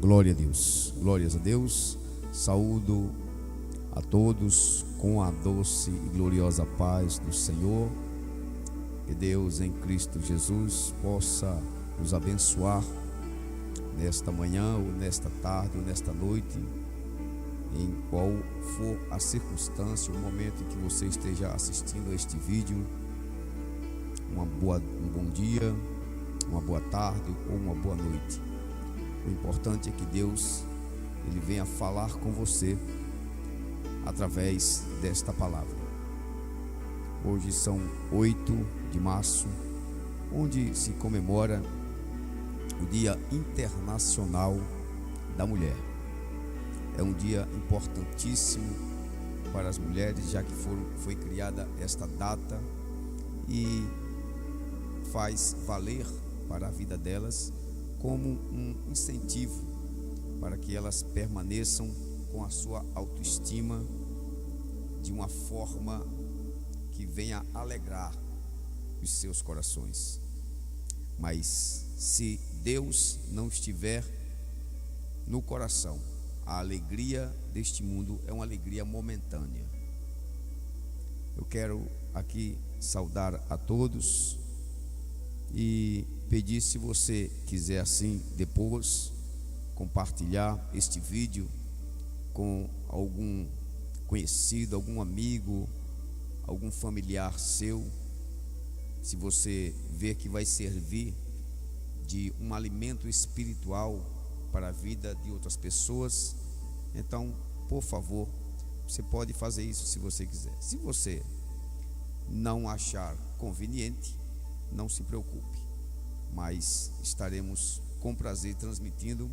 Glória a Deus, glórias a Deus. Saúdo a todos com a doce e gloriosa paz do Senhor. Que Deus em Cristo Jesus possa nos abençoar nesta manhã, ou nesta tarde, ou nesta noite, em qual for a circunstância, o momento em que você esteja assistindo a este vídeo. Um bom dia, uma boa tarde ou uma boa noite. O importante é que Deus, Ele venha falar com você através desta palavra. Hoje são 8 de março, onde se comemora o Dia Internacional da Mulher. É um dia importantíssimo para as mulheres, já que foi criada esta data e faz valer para a vida delas como um incentivo para que elas permaneçam com a sua autoestima de uma forma que venha alegrar os seus corações. Mas se Deus não estiver no coração, a alegria deste mundo é uma alegria momentânea. Eu quero aqui saudar a todos e pedir, se você quiser assim depois compartilhar este vídeo com algum conhecido, algum amigo, algum familiar seu, se você ver que vai servir de um alimento espiritual para a vida de outras pessoas, então, por favor, você pode fazer isso se você quiser. Se você não achar conveniente, não se preocupe, mas estaremos com prazer transmitindo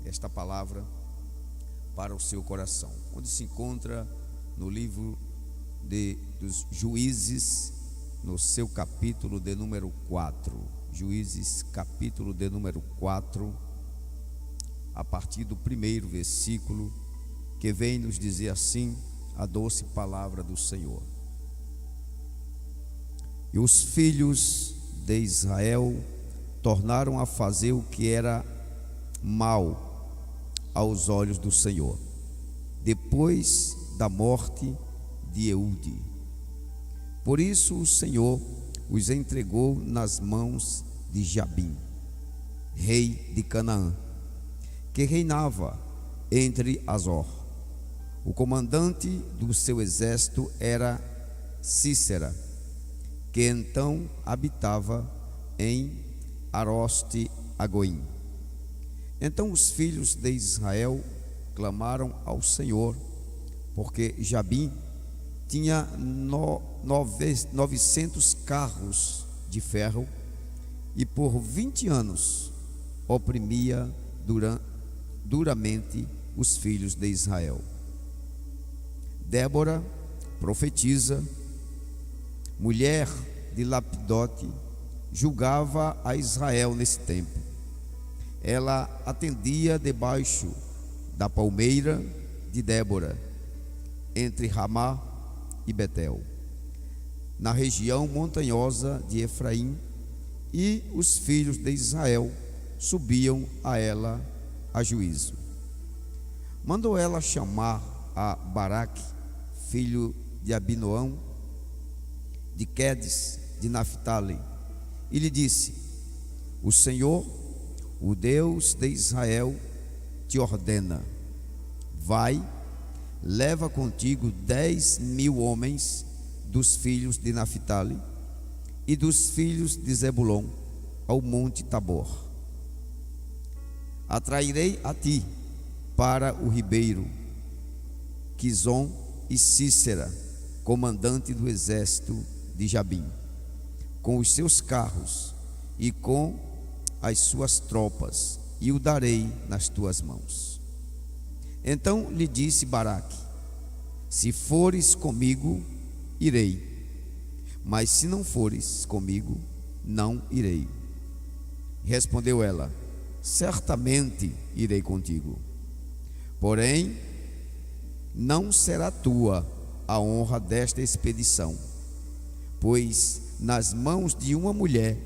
esta palavra para o seu coração, onde se encontra no livro dos Juízes, no seu capítulo de número 4. Juízes, capítulo de número 4, a partir do primeiro versículo, que vem nos dizer assim a doce palavra do Senhor. E os filhos de Israel tornaram a fazer o que era mal aos olhos do Senhor, depois da morte de Eude. Por isso o Senhor os entregou nas mãos de Jabim, rei de Canaã, que reinava entre Azor. O comandante do seu exército era Cícera, que então habitava em Aroste-Agoim. Então os filhos de Israel clamaram ao Senhor, porque Jabim tinha 900 carros de ferro e por 20 anos oprimia duramente os filhos de Israel. Débora, profetisa, mulher de Lapidote, julgava a Israel nesse tempo. Ela atendia debaixo da palmeira de Débora, entre Ramá e Betel, na região montanhosa de Efraim, e os filhos de Israel subiam a ela a juízo. Mandou ela chamar a Baraque, filho de Abinoão, de Quedes, de Naphtali, e lhe disse: o Senhor, o Deus de Israel, te ordena: vai, leva contigo 10.000 homens dos filhos de Naphtali e dos filhos de Zebulon ao monte Tabor. Atrairei a ti para o ribeiro Quizon e Cícera, comandante do exército de Jabim, com os seus carros e com as suas tropas, e o darei nas tuas mãos. Então lhe disse Baraque: se fores comigo, irei, mas se não fores comigo, não irei. Respondeu ela: certamente irei contigo, porém não será tua a honra desta expedição, pois nas mãos de uma mulher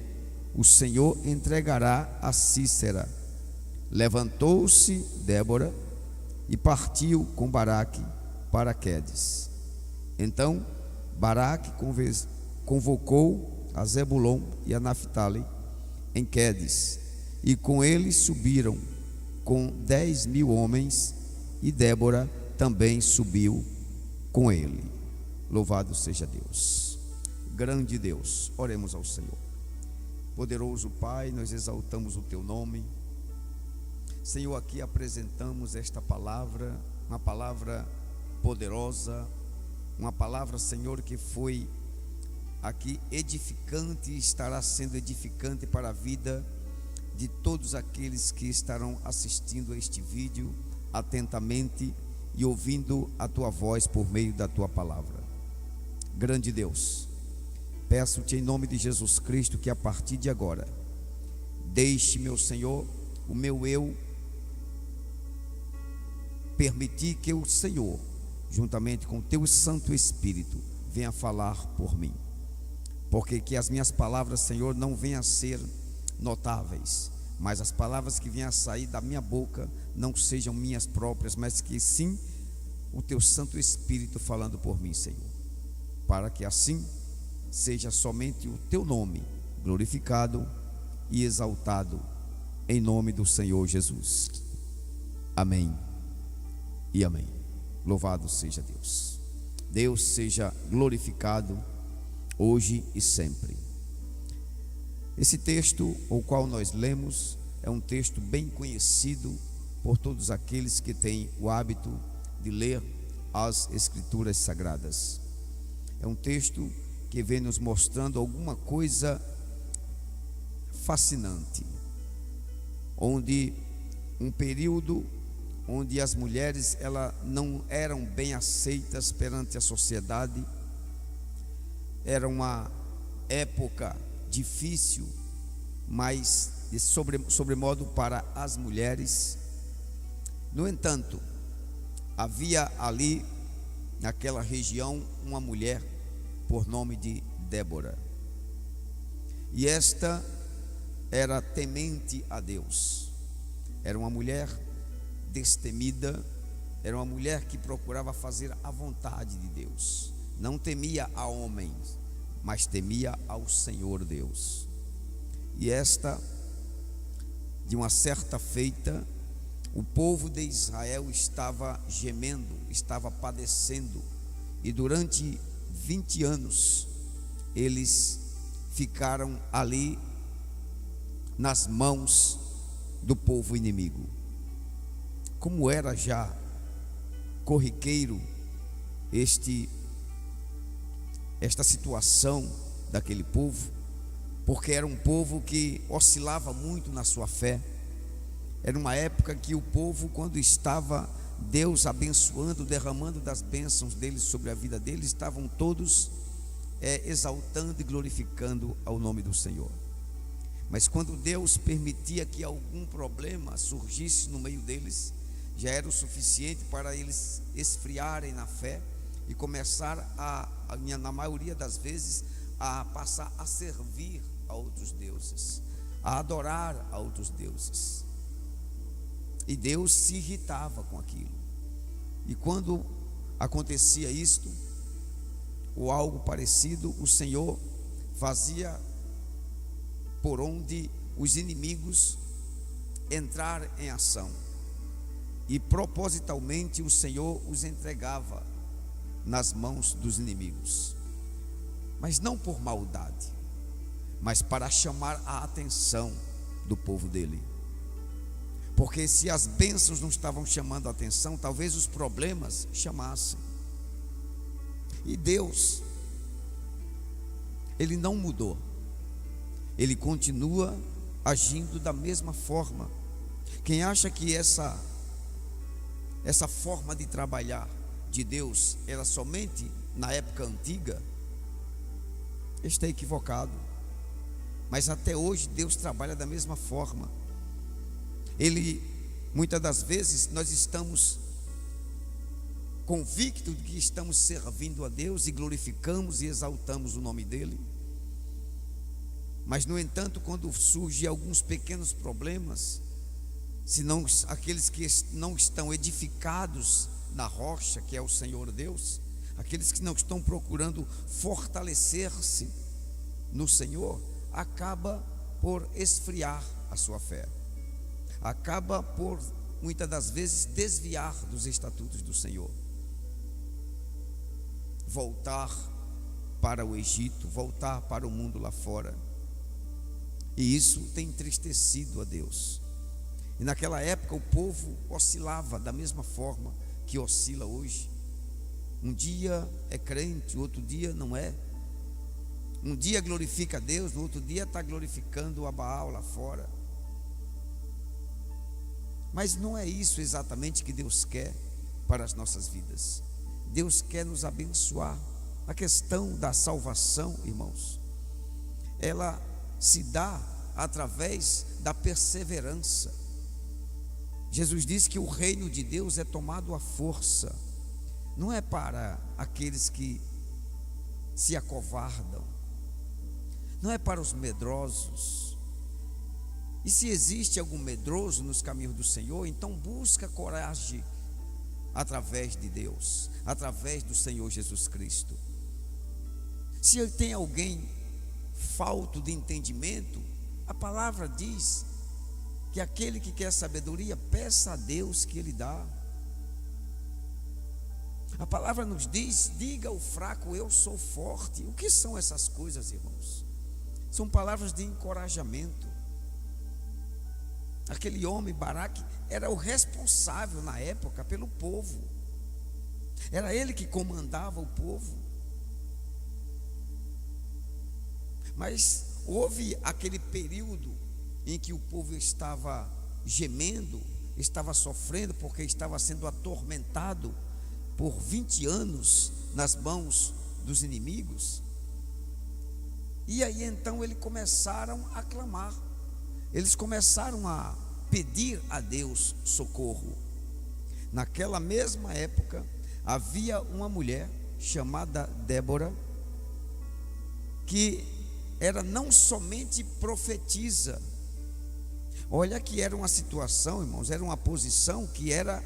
o Senhor entregará a Cícera, Levantou-se Débora e partiu com Baraque para Quedes. Então Baraque convocou a Zebulon e a Naphtali em Quedes, e com eles subiram com 10.000 homens, e Débora também subiu com ele. Louvado seja Deus. Grande Deus, oremos ao Senhor. Poderoso Pai, nós exaltamos o teu nome. Senhor, aqui apresentamos esta palavra, uma palavra poderosa, uma palavra, Senhor, que foi aqui edificante e estará sendo edificante para a vida de todos aqueles que estarão assistindo a este vídeo atentamente e ouvindo a tua voz por meio da tua palavra. Grande Deus, peço-te em nome de Jesus Cristo que a partir de agora deixe, meu Senhor, o meu eu permitir que o Senhor, juntamente com o teu Santo Espírito, venha falar por mim, porque que as minhas palavras, Senhor, não venham a ser notáveis, mas as palavras que venham a sair da minha boca não sejam minhas próprias, mas que sim o teu Santo Espírito falando por mim, Senhor, para que assim seja somente o teu nome glorificado e exaltado, em nome do Senhor Jesus. Amém e amém. Louvado seja Deus. Deus seja glorificado hoje e sempre. Esse texto, o qual nós lemos, é um texto bem conhecido por todos aqueles que têm o hábito de ler as Escrituras Sagradas. É um texto que vem nos mostrando alguma coisa fascinante, onde um período onde as mulheres elas não eram bem aceitas perante a sociedade. Era uma época difícil, mas de sobremodo para as mulheres. No entanto, havia ali naquela região uma mulher por nome de Débora, e esta era temente a Deus. Era uma mulher destemida, era uma mulher que procurava fazer a vontade de Deus. Não temia a homens, mas temia ao Senhor Deus. E esta, de uma certa feita, o povo de Israel estava gemendo, estava padecendo, e durante 20 anos eles ficaram ali nas mãos do povo inimigo. Como era já corriqueiro esta situação daquele povo, porque era um povo que oscilava muito na sua fé. Era uma época que o povo, quando estava Deus abençoando, derramando das bênçãos deles sobre a vida deles, estavam todos exaltando e glorificando ao nome do Senhor. Mas quando Deus permitia que algum problema surgisse no meio deles, já era o suficiente para eles esfriarem na fé e começar na maioria das vezes, a passar a servir a outros deuses, a adorar a outros deuses. E Deus se irritava com aquilo. E quando acontecia isto, ou algo parecido, o Senhor fazia por onde os inimigos entrar em ação. E propositalmente o Senhor os entregava nas mãos dos inimigos, mas não por maldade, mas para chamar a atenção do povo dele. Porque se as bênçãos não estavam chamando a atenção, talvez os problemas chamassem. E Deus, Ele não mudou, Ele continua agindo da mesma forma. Quem acha que essa forma de trabalhar de Deus era somente na época antiga, está equivocado. Mas até hoje Deus trabalha da mesma forma. Ele, muitas das vezes, nós estamos convictos de que estamos servindo a Deus e glorificamos e exaltamos o nome dele. Mas, no entanto, quando surgem alguns pequenos problemas, aqueles que não estão edificados na rocha, que é o Senhor Deus, aqueles que não estão procurando fortalecer-se no Senhor, acaba por esfriar a sua fé, acaba por, muitas das vezes, desviar dos estatutos do Senhor, voltar para o Egito, voltar para o mundo lá fora. E isso tem entristecido a Deus. E naquela época o povo oscilava da mesma forma que oscila hoje. Um dia é crente, outro dia não é. Um dia glorifica a Deus, no outro dia está glorificando a Baal lá fora. Mas não é isso exatamente que Deus quer para as nossas vidas. Deus quer nos abençoar. A questão da salvação, irmãos, ela se dá através da perseverança. Jesus disse que o reino de Deus é tomado à força. Não é para aqueles que se acovardam, não é para os medrosos. E se existe algum medroso nos caminhos do Senhor, então busca coragem através de Deus, através do Senhor Jesus Cristo. Se tem alguém falto de entendimento, a palavra diz que aquele que quer sabedoria, peça a Deus que Ele dá. A palavra nos diz: diga ao fraco, eu sou forte. O que são essas coisas, irmãos? São palavras de encorajamento. Aquele homem, Baraque, era o responsável na época pelo povo. Era ele que comandava o povo. Mas houve aquele período em que o povo estava gemendo, estava sofrendo, porque estava sendo atormentado por 20 anos nas mãos dos inimigos. E aí então eles começaram a clamar, eles começaram a pedir a Deus socorro. Naquela mesma época havia uma mulher chamada Débora, que era não somente profetisa. Olha que era uma situação, irmãos, era uma posição que era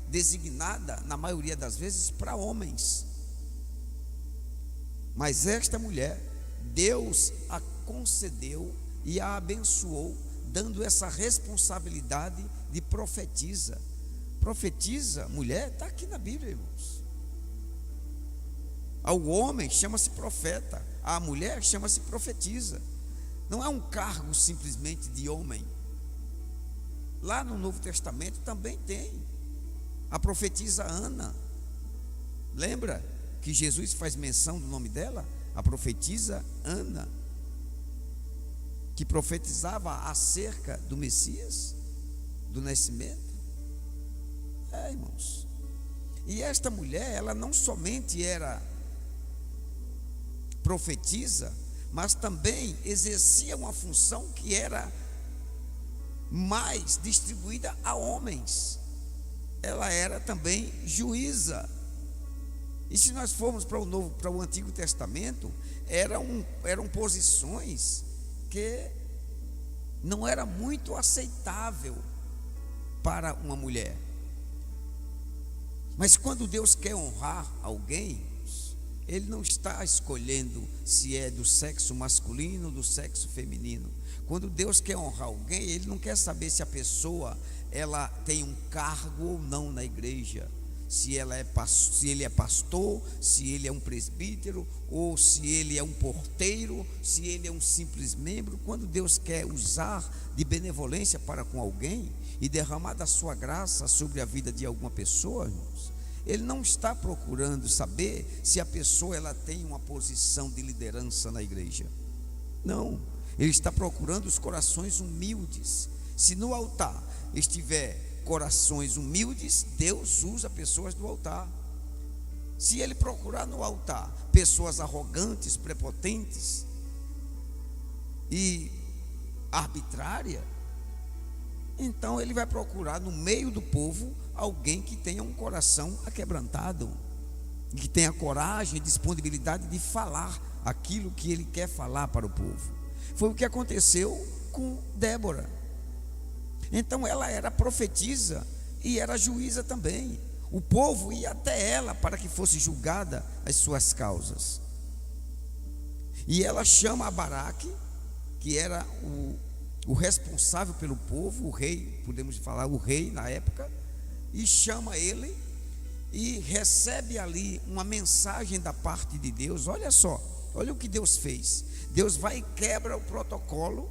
designada, na maioria das vezes, para homens. Mas esta mulher, Deus a concedeu e a abençoou, dando essa responsabilidade de profetisa. Profetisa, mulher, está aqui na Bíblia, irmãos. Ao homem chama-se profeta, a mulher chama-se profetisa. Não é um cargo simplesmente de homem. Lá no Novo Testamento também tem a profetisa Ana. Lembra que Jesus faz menção do nome dela? A profetisa Ana, que profetizava acerca do Messias, do nascimento. Irmãos, e esta mulher, ela não somente era profetisa, mas também exercia uma função que era mais distribuída a homens. Ela era também juíza. E se nós formos para o Antigo Testamento, eram posições que não era muito aceitável para uma mulher. Mas quando Deus quer honrar alguém, Ele não está escolhendo se é do sexo masculino ou do sexo feminino. Quando Deus quer honrar alguém, Ele não quer saber se a pessoa ela tem um cargo ou não na igreja, se ele é pastor, se ele é um presbítero, ou se ele é um porteiro, se ele é um simples membro. Quando Deus quer usar de benevolência para com alguém e derramar da sua graça sobre a vida de alguma pessoa, irmãos, Ele não está procurando saber se a pessoa ela tem uma posição de liderança na igreja. Não, Ele está procurando os corações humildes. Se no altar estiver corações humildes, Deus usa pessoas do altar. Se Ele procurar no altar pessoas arrogantes, prepotentes e arbitrárias, então Ele vai procurar no meio do povo alguém que tenha um coração aquebrantado, que tenha coragem e disponibilidade de falar aquilo que Ele quer falar para o povo. Foi o que aconteceu com Débora. Então ela era profetisa e era juíza também. O povo ia até ela para que fosse julgada as suas causas. E ela chama a Baraque, que era o responsável pelo povo, o rei, podemos falar o rei na época, e chama ele e recebe ali uma mensagem da parte de Deus. Olha só, olha o que Deus fez. Deus vai e quebra o protocolo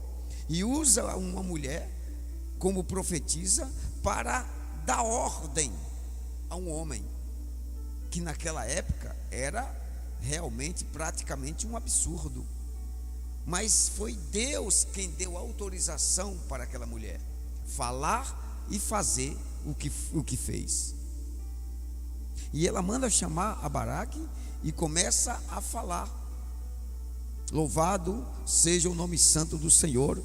e usa uma mulher como profetisa para dar ordem a um homem, que naquela época era realmente praticamente um absurdo. Mas foi Deus quem deu autorização para aquela mulher falar e fazer o que fez. E ela manda chamar a Baraque e começa a falar: louvado seja o nome santo do Senhor.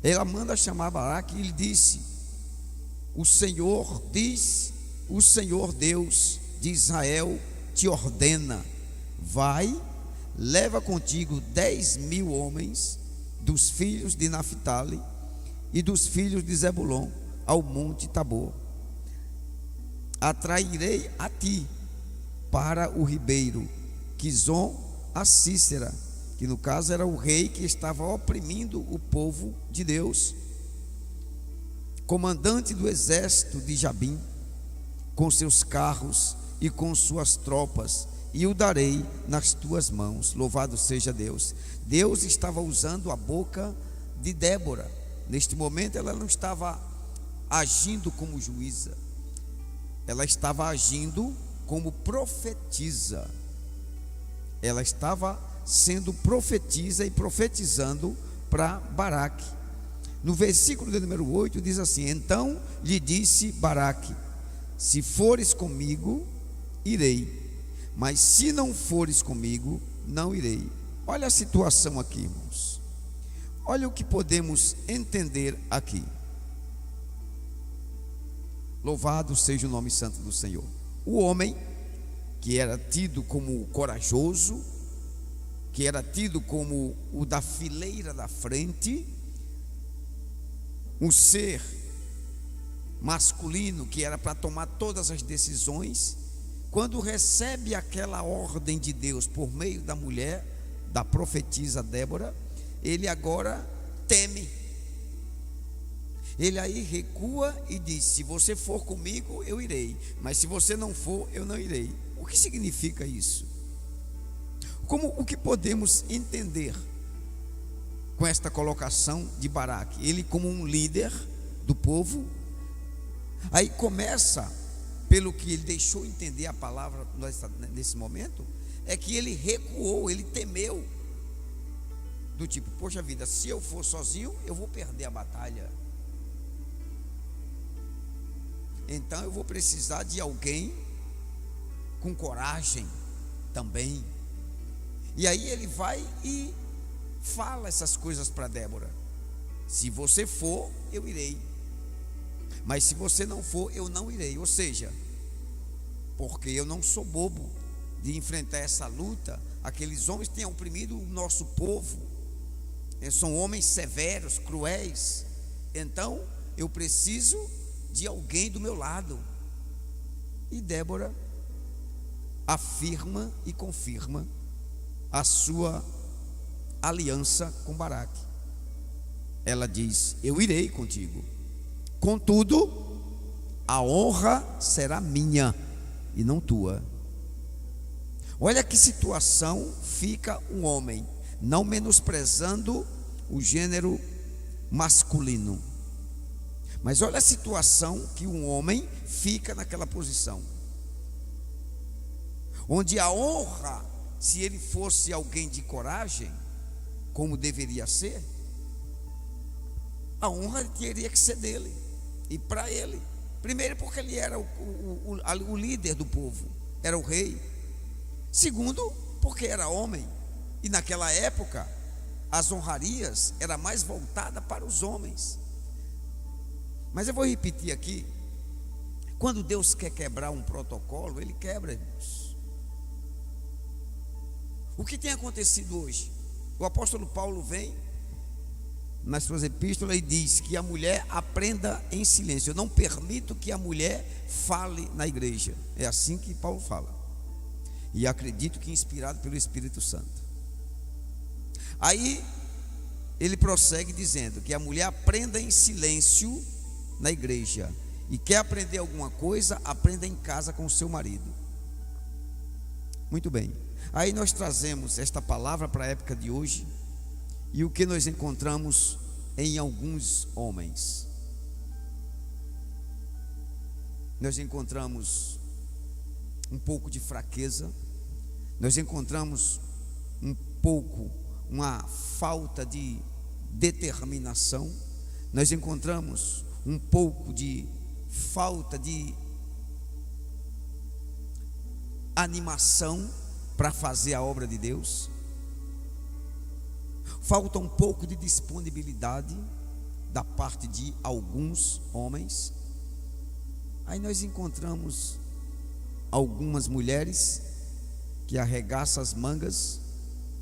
Ela manda chamar a Baraque e ele disse: o Senhor Deus de Israel te ordena, vai, leva contigo 10.000 homens dos filhos de Naphtali e dos filhos de Zebulon ao monte Tabor. Atrairei a ti para o ribeiro Quizon a Cícera, que no caso era o rei que estava oprimindo o povo de Deus, comandante do exército de Jabim, com seus carros e com suas tropas, e o darei nas tuas mãos. Louvado seja Deus. Deus estava usando a boca de Débora. Neste momento ela não estava agindo como juíza, ela estava agindo como profetisa. Ela estava sendo profetisa e profetizando para Baraque. No versículo de número 8 diz assim: então lhe disse Baraque: se fores comigo, irei, mas se não fores comigo, não irei. Olha a situação aqui, irmãos. Olha o que podemos entender aqui. Louvado seja o nome santo do Senhor. O homem que era tido como corajoso, que era tido como o da fileira da frente, um ser masculino que era para tomar todas as decisões, quando recebe aquela ordem de Deus por meio da mulher, da profetisa Débora, ele agora teme. Ele aí recua e diz: se você for comigo, eu irei, mas se você não for, eu não irei. O que significa isso? O que podemos entender com esta colocação de Baraque? Ele como um líder do povo, aí começa, pelo que ele deixou entender a palavra nesse momento, é que ele recuou, ele temeu, do tipo: poxa vida, se eu for sozinho, eu vou perder a batalha, então eu vou precisar de alguém com coragem também. E aí ele vai e fala essas coisas para Débora: se você for, eu irei, mas se você não for, eu não irei. Ou seja, porque eu não sou bobo de enfrentar essa luta. Aqueles homens têm oprimido o nosso povo, são homens severos, cruéis, então eu preciso de alguém do meu lado. E Débora afirma e confirma a sua aliança com Baraque. Ela diz: eu irei contigo, contudo a honra será minha e não tua. Olha que situação fica um homem, não menosprezando o gênero masculino, mas olha a situação que um homem fica naquela posição, onde a honra, se ele fosse alguém de coragem, como deveria ser, a honra teria que ser dele e para ele. Primeiro, porque ele era o líder do povo, era o rei. Segundo, porque era homem, e naquela época as honrarias eram mais voltadas para os homens. Mas eu vou repetir aqui: quando Deus quer quebrar um protocolo, Ele quebra, irmãos. O que tem acontecido hoje? O apóstolo Paulo vem nas suas epístolas e diz que a mulher aprenda em silêncio. Eu não permito que a mulher fale na igreja. É assim que Paulo fala. E acredito que inspirado pelo Espírito Santo. Aí ele prossegue dizendo que a mulher aprenda em silêncio na igreja. E quer aprender alguma coisa, aprenda em casa com o seu marido. Muito bem. Aí nós trazemos esta palavra para a época de hoje. E o que nós encontramos em alguns homens? Nós encontramos um pouco de fraqueza, nós encontramos um pouco, uma falta de determinação, nós encontramos um pouco de falta de animação para fazer a obra de Deus. Falta um pouco de disponibilidade da parte de alguns homens. Aí nós encontramos algumas mulheres que arregaçam as mangas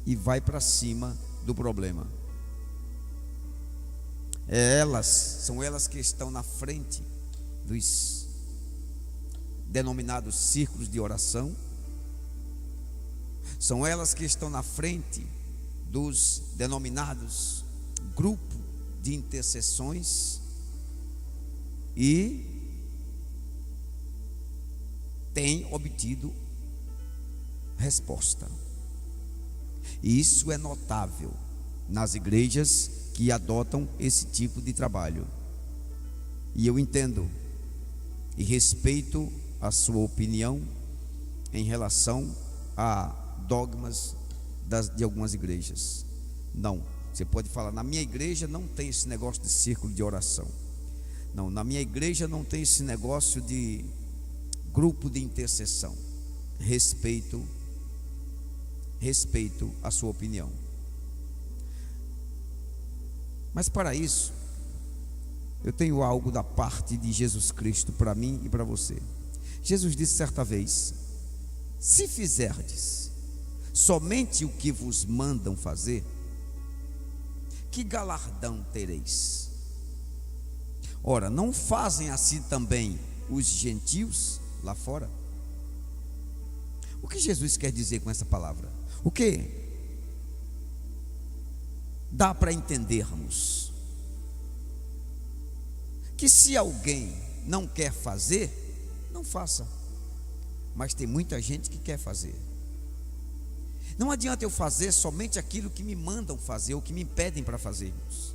e vai para cima do problema. São elas que estão na frente dos denominados círculos de oração. São elas que estão na frente dos denominados grupo de intercessões e tem obtido resposta. E isso é notável nas igrejas que adotam esse tipo de trabalho. E eu entendo e respeito a sua opinião em relação a dogmas de algumas igrejas. Não, você pode falar, na minha igreja não tem esse negócio de círculo de oração. Não, na minha igreja não tem esse negócio de grupo de intercessão. Respeito a sua opinião. Mas para isso, eu tenho algo da parte de Jesus Cristo para mim e para você. Jesus disse certa vez: se fizerdes somente o que vos mandam fazer, que galardão tereis? Ora, não fazem assim também os gentios lá fora? O que Jesus quer dizer com essa palavra? O que dá para entendermos? Que se alguém não quer fazer, não faça. Mas tem muita gente que quer fazer. Não adianta eu fazer somente aquilo que me mandam fazer, ou que me pedem para fazermos.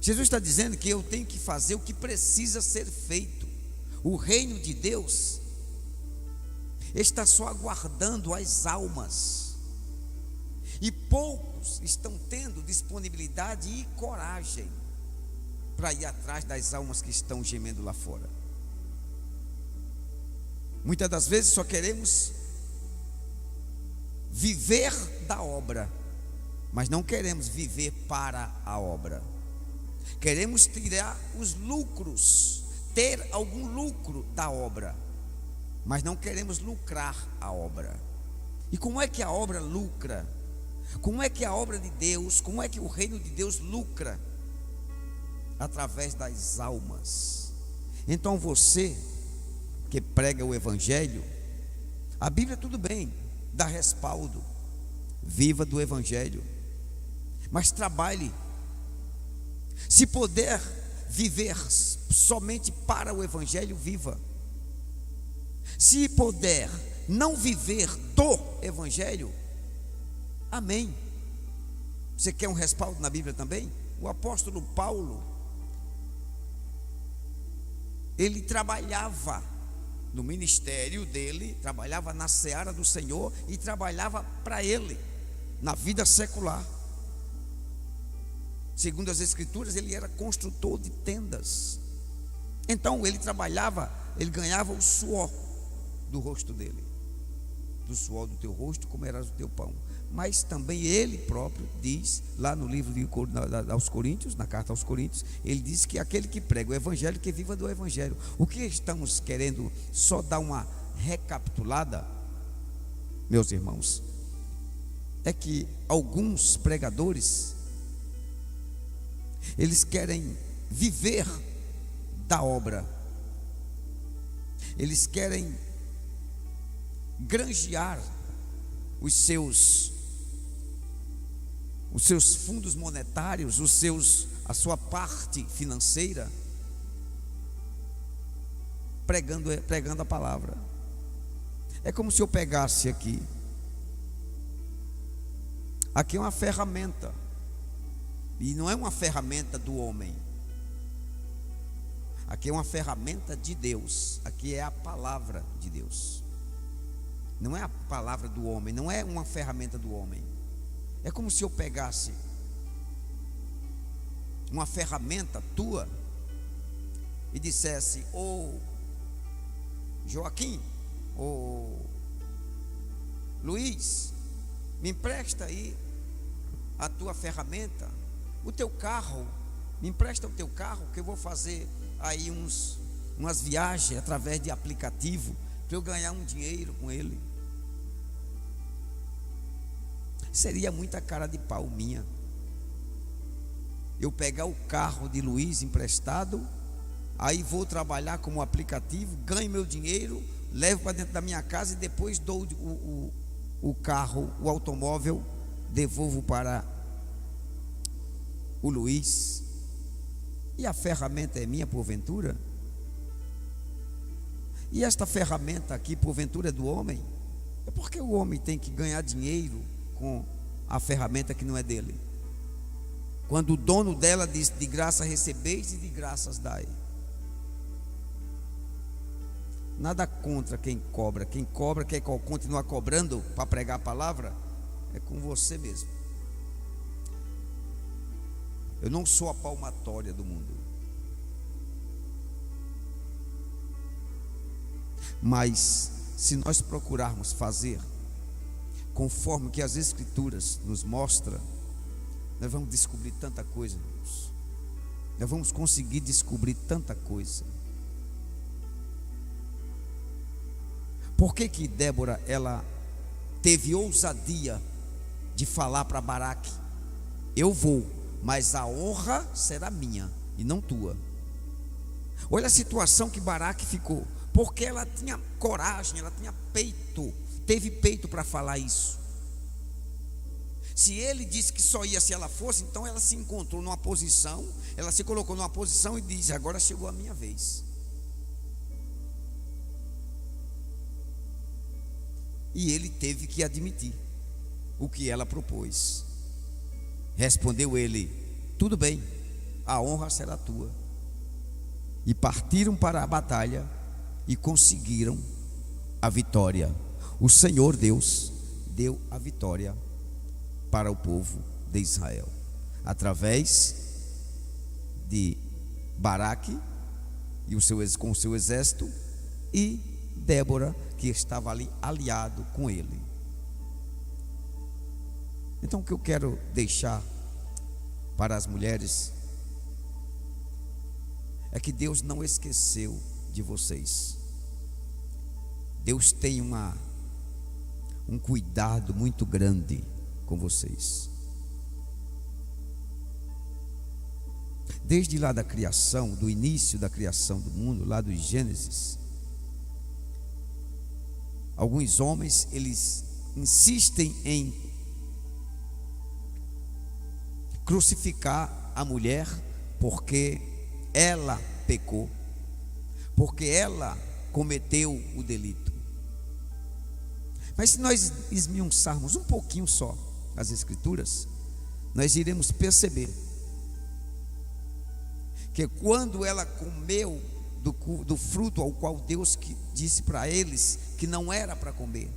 Jesus está dizendo que eu tenho que fazer o que precisa ser feito. O reino de Deus está só aguardando as almas, e poucos estão tendo disponibilidade e coragem para ir atrás das almas que estão gemendo lá fora. Muitas das vezes só queremos viver da obra, mas não queremos viver para a obra. Queremos tirar os lucros, ter algum lucro da obra, mas não queremos lucrar a obra. E como é que a obra lucra? Como é que a obra de Deus, como é que o reino de Deus lucra? Através das almas. Então você que prega o evangelho, a Bíblia tudo bem, dá respaldo, viva do evangelho, mas trabalhe. Se puder viver somente para o evangelho, viva. Se puder não viver do evangelho, amém. Você quer um respaldo na Bíblia também? O apóstolo Paulo, ele trabalhava no ministério dele, trabalhava na seara do Senhor e trabalhava para ele, na vida secular. Segundo as Escrituras, ele era construtor de tendas. Então ele trabalhava, ele ganhava o suor do rosto dele, do suor do teu rosto comerás o teu pão. Mas também ele próprio diz, lá no livro aos Coríntios, na carta aos Coríntios, ele diz que aquele que prega o evangelho, que viva do evangelho. O que estamos querendo só dar uma recapitulada, meus irmãos, é que alguns pregadores, eles querem viver da obra, eles querem granjear os seus fundos monetários, a sua parte financeira, pregando a palavra. É como se eu pegasse aqui é uma ferramenta, e não é uma ferramenta do homem, aqui é uma ferramenta de Deus, aqui é a palavra de Deus, não é a palavra do homem, não é uma ferramenta do homem. É como se eu pegasse uma ferramenta tua e dissesse: ô Joaquim, ô Luiz, me empresta aí a tua ferramenta, o teu carro, me empresta o teu carro, que eu vou fazer aí umas viagens através de aplicativo, para eu ganhar um dinheiro com ele. Seria muita cara de pau minha eu pegar o carro de Luiz emprestado, aí vou trabalhar como aplicativo, ganho meu dinheiro, levo para dentro da minha casa e depois dou o carro, o automóvel, devolvo para o Luiz, e a ferramenta é minha porventura? E esta ferramenta aqui porventura é do homem? É porque o homem tem que ganhar dinheiro com a ferramenta que não é dele, quando o dono dela diz: de graça recebeis e de graças dai. Nada contra quem cobra quer continuar cobrando para pregar a palavra, é com você mesmo. Eu não sou a palmatória do mundo, mas se nós procurarmos fazer conforme que as Escrituras nos mostram, nós vamos descobrir tanta coisa, irmãos. Nós vamos conseguir descobrir tanta coisa. Por que Débora, ela teve ousadia de falar para Baraque: eu vou, mas a honra será minha e não tua? Olha a situação que Baraque ficou, porque ela tinha coragem, ela tinha peito, teve peito para falar isso. Se ele disse que só ia se ela fosse, então ela se encontrou numa posição, ela se colocou numa posição e disse: agora chegou a minha vez. E ele teve que admitir o que ela propôs. Respondeu ele: tudo bem, a honra será tua. E partiram para a batalha e conseguiram a vitória. O Senhor Deus deu a vitória para o povo de Israel, através de Baraque e com o seu exército, e Débora, que estava ali aliado com ele. Então o que eu quero deixar para as mulheres é que Deus não esqueceu de vocês. Deus tem um cuidado muito grande com vocês. Desde lá da criação, do início da criação do mundo, lá do Gênesis, alguns homens, eles insistem em crucificar a mulher porque ela pecou, porque ela cometeu o delito. Mas se nós esmiuçarmos um pouquinho só as Escrituras, nós iremos perceber que quando ela comeu do fruto ao qual Deus disse para eles que não era para comer,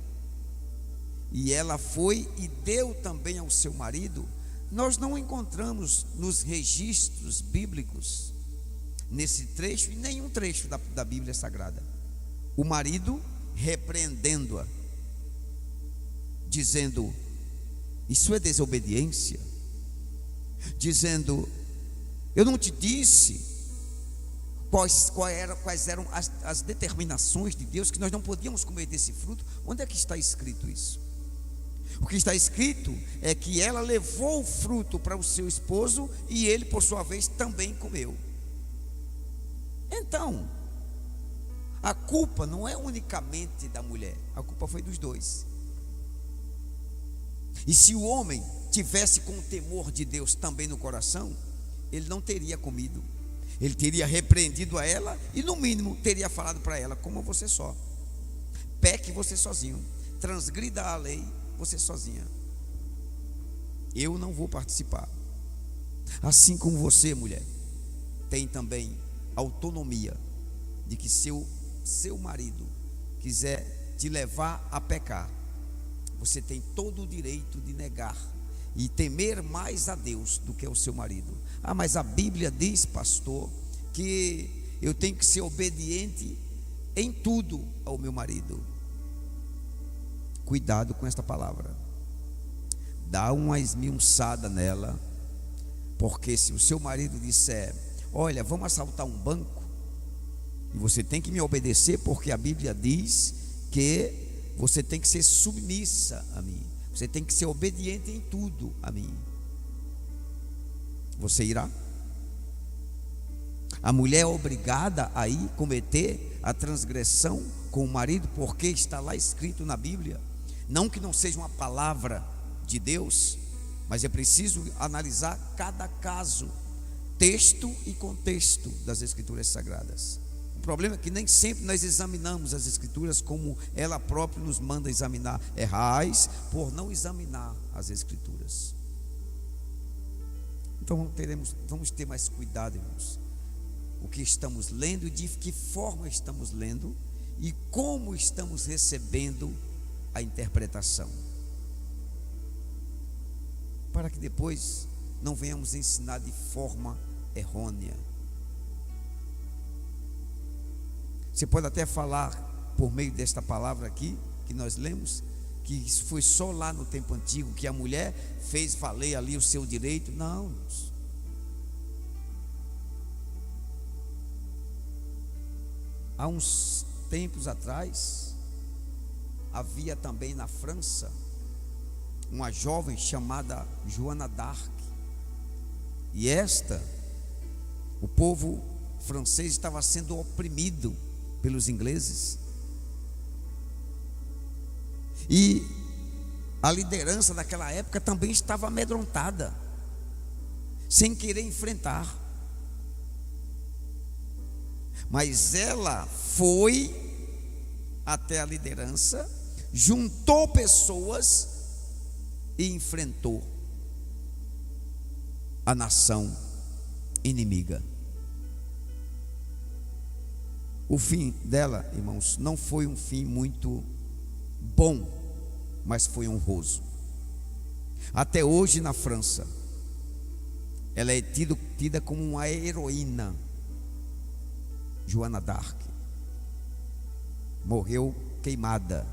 e ela foi e deu também ao seu marido, nós não encontramos nos registros bíblicos, nesse trecho e nenhum trecho da Bíblia Sagrada, o marido repreendendo-a, dizendo: isso é desobediência, dizendo: eu não te disse quais eram as determinações de Deus, que nós não podíamos comer desse fruto. Onde é que está escrito isso? O que está escrito é que ela levou o fruto para o seu esposo e ele, por sua vez, também comeu. Então, a culpa não é unicamente da mulher, a culpa foi dos dois. E se o homem tivesse com o temor de Deus também no coração, ele não teria comido. Ele teria repreendido a ela e, no mínimo, teria falado para ela: coma você só, peque você sozinho, transgrida a lei você sozinha, eu não vou participar. Assim como você, mulher, tem também autonomia de que seu marido quiser te levar a pecar, você tem todo o direito de negar e temer mais a Deus do que o seu marido. Ah, mas a Bíblia diz, pastor, que eu tenho que ser obediente em tudo ao meu marido. Cuidado com esta palavra, dá uma esmiuçada nela, porque se o seu marido disser: olha, vamos assaltar um banco, e você tem que me obedecer, porque a Bíblia diz que você tem que ser submissa a mim, você tem que ser obediente em tudo a mim, você irá? A mulher é obrigada a ir cometer a transgressão com o marido, porque está lá escrito na Bíblia. Não que não seja uma palavra de Deus, mas é preciso analisar cada caso, texto e contexto das Escrituras Sagradas. O problema é que nem sempre nós examinamos as Escrituras como ela própria nos manda examinar. Errais por não examinar as Escrituras. Então vamos ter mais cuidado, irmãos, o que estamos lendo, de que forma estamos lendo e como estamos recebendo a interpretação, para que depois não venhamos ensinar de forma errônea. Você pode até falar, por meio desta palavra aqui que nós lemos, que isso foi só lá no tempo antigo que a mulher fez valer ali o seu direito. Não, irmãos. Há uns tempos atrás, havia também na França uma jovem chamada Joana d'Arc, e o povo francês estava sendo oprimido pelos ingleses, e a liderança daquela época também estava amedrontada, sem querer enfrentar, mas ela foi até a liderança, juntou pessoas e enfrentou a nação inimiga. O fim dela, irmãos, não foi um fim muito bom, mas foi honroso. Até hoje na França, ela é tida como uma heroína. Joana d'Arc morreu queimada.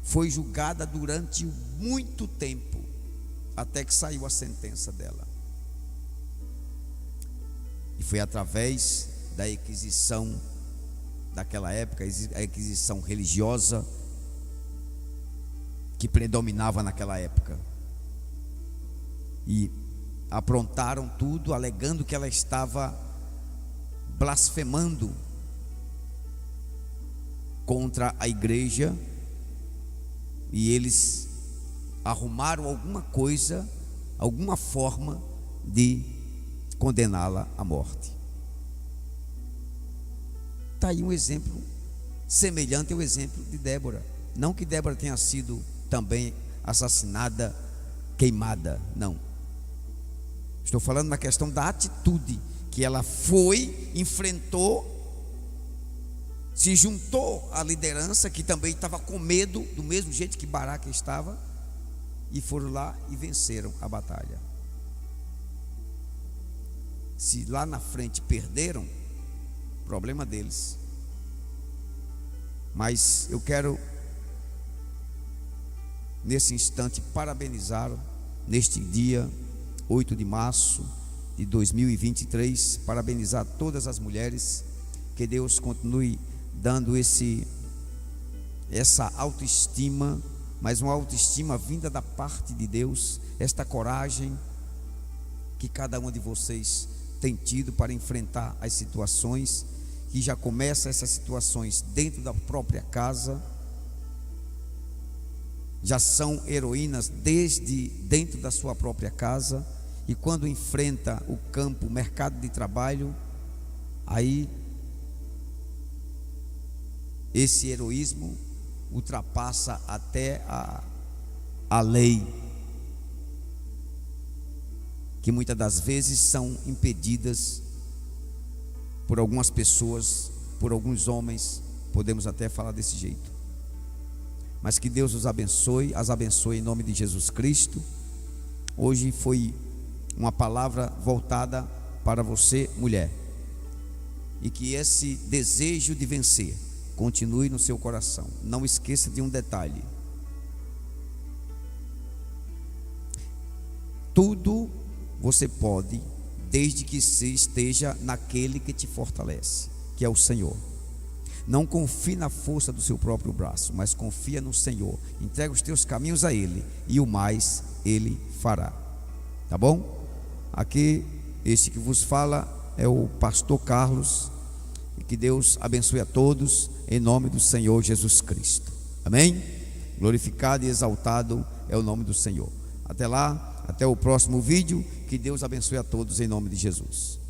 Foi julgada durante muito tempo, até que saiu a sentença dela. E foi através da Inquisição daquela época, a Inquisição religiosa que predominava naquela época. E aprontaram tudo, alegando que ela estava blasfemando contra a igreja, e eles arrumaram alguma coisa, alguma forma de condená-la à morte. Está aí um exemplo semelhante ao exemplo de Débora. Não que Débora tenha sido também assassinada, queimada, não. Estou falando na questão da atitude, que ela foi, enfrentou, se juntou à liderança, que também estava com medo, do mesmo jeito que Baraque estava, e foram lá e venceram a batalha. Se lá na frente perderam, problema deles. Mas eu quero, nesse instante, parabenizar, neste dia 8 de março de 2023, parabenizar todas as mulheres. Que Deus continue dando esse essa autoestima, mas uma autoestima vinda da parte de Deus, esta coragem que cada um de vocês tem tido para enfrentar as situações, que já começa essas situações dentro da própria casa, já são heroínas desde dentro da sua própria casa, e quando enfrenta o campo, o mercado de trabalho, aí esse heroísmo ultrapassa até a lei, que muitas das vezes são impedidas por algumas pessoas, por alguns homens, podemos até falar desse jeito. Mas que Deus os abençoe, as abençoe em nome de Jesus Cristo. Hoje foi uma palavra voltada para você, mulher, e que esse desejo de vencer continue no seu coração. Não esqueça de um detalhe: tudo você pode, desde que você esteja naquele que te fortalece, que é o Senhor. Não confie na força do seu próprio braço, mas confia no Senhor. Entrega os teus caminhos a Ele, e o mais Ele fará. Tá bom? Aqui, este que vos fala é o pastor Carlos. E que Deus abençoe a todos, em nome do Senhor Jesus Cristo. Amém? Glorificado e exaltado é o nome do Senhor. Até lá, até o próximo vídeo. Que Deus abençoe a todos, em nome de Jesus.